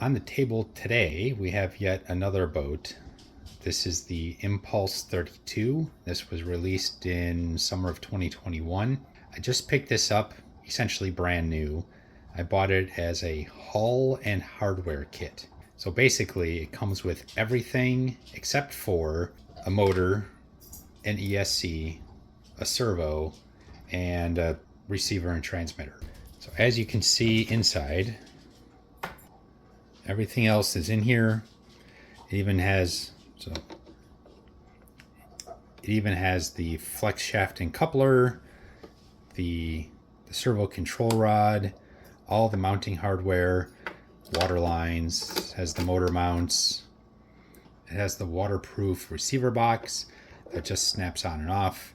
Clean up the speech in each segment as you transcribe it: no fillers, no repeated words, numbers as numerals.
On the table today, we have yet another boat. This is the Impulse 32. This was released in summer of 2021. I just picked this up, essentially brand new. I bought it as a hull and hardware kit. So basically it comes with everything except for a motor, an ESC, a servo, and a receiver and transmitter. So as you can see inside, everything else is in here. It even has the flex shaft and coupler, the servo control rod, all the mounting hardware, water lines, has the motor mounts. It has the waterproof receiver box that just snaps on and off.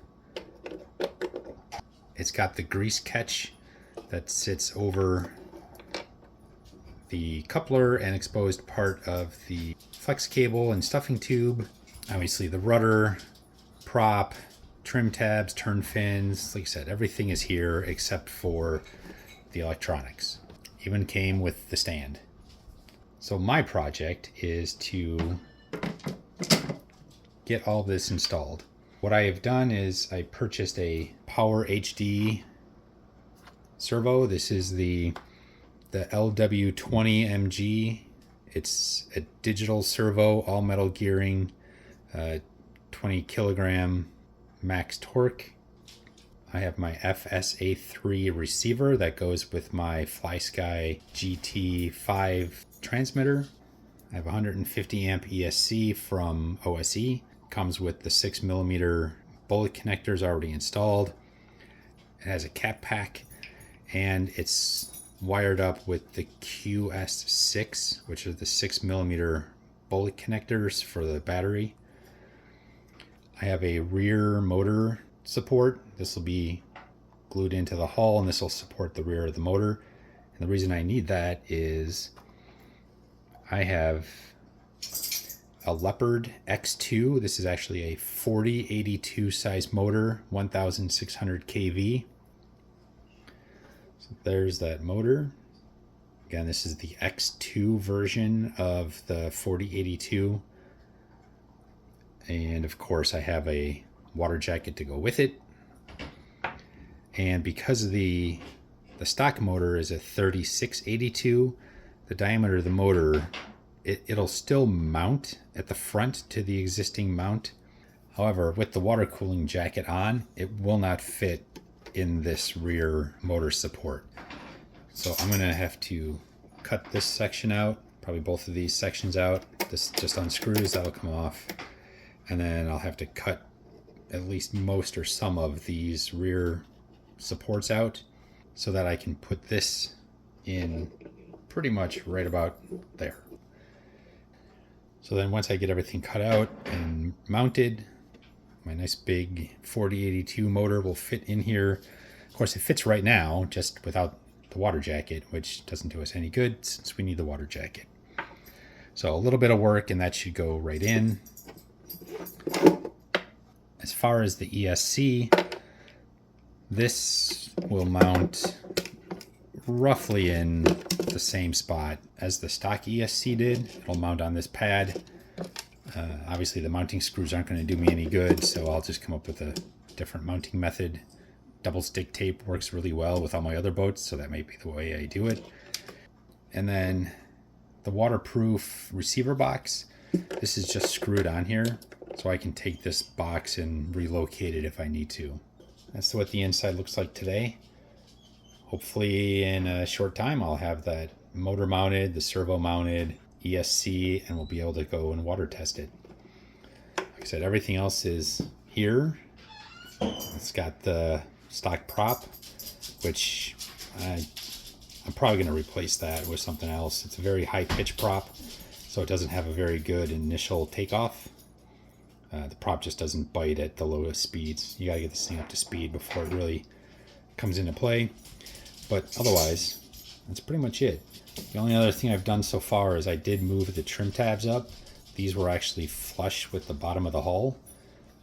It's got the grease catch that sits over the coupler and exposed part of the flex cable and stuffing tube. Obviously the rudder, prop, trim tabs, turn fins. Like I said, everything is here except for the electronics. Even came with the stand. So my project is to get all this installed. What I have done is I purchased a Power HD servo. This is the LW20MG. It's a digital servo, all metal gearing, 20 kilogram max torque. I have my FSA3 receiver that goes with my FlySky GT5 transmitter. I have 150 amp ESC from OSE. Comes with the 6mm bullet connectors already installed. It has a cap pack, and it's wired up with the QS6, which are the 6mm bullet connectors for the battery. I have a rear motor support. This will be glued into the hull, and this will support the rear of the motor. And the reason I need that is I have a Leopard X2. This is actually a 4082 size motor, 1600 kV. So there's that motor. Again, this is the X2 version of the 4082. And of course I have a water jacket to go with it. And because the stock motor is a 3682, the diameter of the motor, it'll still mount at the front to the existing mount. However, with the water cooling jacket on, it will not fit in this rear motor support. So I'm gonna have to cut this section out, probably both of these sections out. This just unscrews, that'll come off. And then I'll have to cut at least most or some of these rear supports out so that I can put this in pretty much right about there. So then once I get everything cut out and mounted, my nice big 4082 motor will fit in here. Of course, it fits right now, just without the water jacket, which doesn't do us any good since we need the water jacket. So a little bit of work and that should go right in. As far as the ESC, this will mount roughly in the same spot as the stock ESC did. It'll mount on this pad. Obviously the mounting screws aren't going to do me any good, so I'll just come up with a different mounting method. Double stick tape works really well with all my other boats, so that may be the way I do it. And then the waterproof receiver box, this is just screwed on here, so I can take this box and relocate it if I need to. That's what the inside looks like today. Hopefully in a short time I'll have that motor mounted, the servo mounted, ESC, and we'll be able to go and water test it. Like I said, everything else is here. It's got the stock prop, which I'm probably going to replace that with something else. It's a very high pitch prop, so it doesn't have a very good initial takeoff. The prop just doesn't bite at the lowest speeds. You got to get this thing up to speed before it really comes into play. But otherwise, that's pretty much it. The only other thing I've done so far is I did move the trim tabs up. These were actually flush with the bottom of the hull.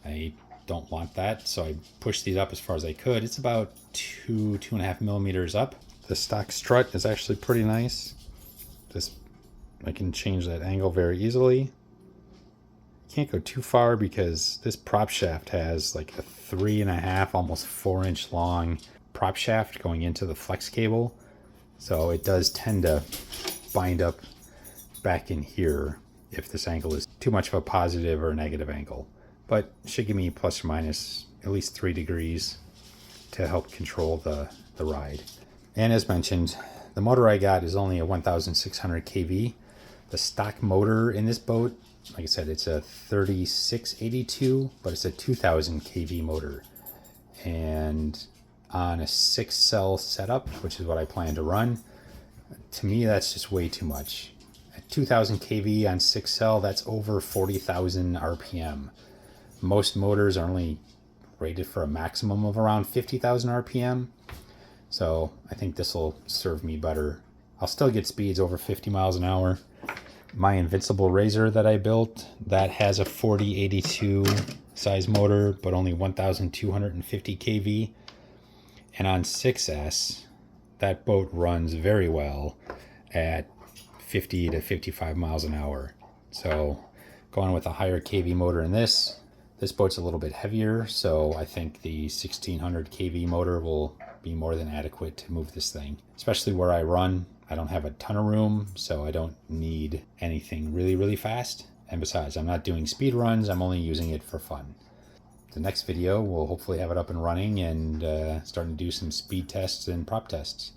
I don't want that, so I pushed these up as far as I could. It's about 2.5 millimeters up. The stock strut is actually pretty nice. This I can change that angle very easily. Can't go too far because this prop shaft has like a 3.5, almost 4-inch long prop shaft going into the flex cable. So it does tend to bind up back in here if this angle is too much of a positive or negative angle. But it should give me plus or minus at least 3 degrees to help control the ride. And as mentioned, the motor I got is only a 1600 kV. The stock motor in this boat, like I said, it's a 3682, but it's a 2000 kV motor. And on a 6-cell setup, which is what I plan to run, to me that's just way too much. At 2000 kV on 6-cell, that's over 40,000 RPM. Most motors are only rated for a maximum of around 50,000 RPM. So I think this will serve me better. I'll still get speeds over 50 miles an hour. My Invincible Razor that I built, that has a 4082 size motor, but only 1250 kV. And on 6S, that boat runs very well at 50 to 55 miles an hour. So going with a higher kV motor in this boat's a little bit heavier, so I think the 1600 kV motor will be more than adequate to move this thing. Especially where I run, I don't have a ton of room, so I don't need anything really, really fast. And besides, I'm not doing speed runs, I'm only using it for fun. The next video, we'll hopefully have it up and running and starting to do some speed tests and prop tests.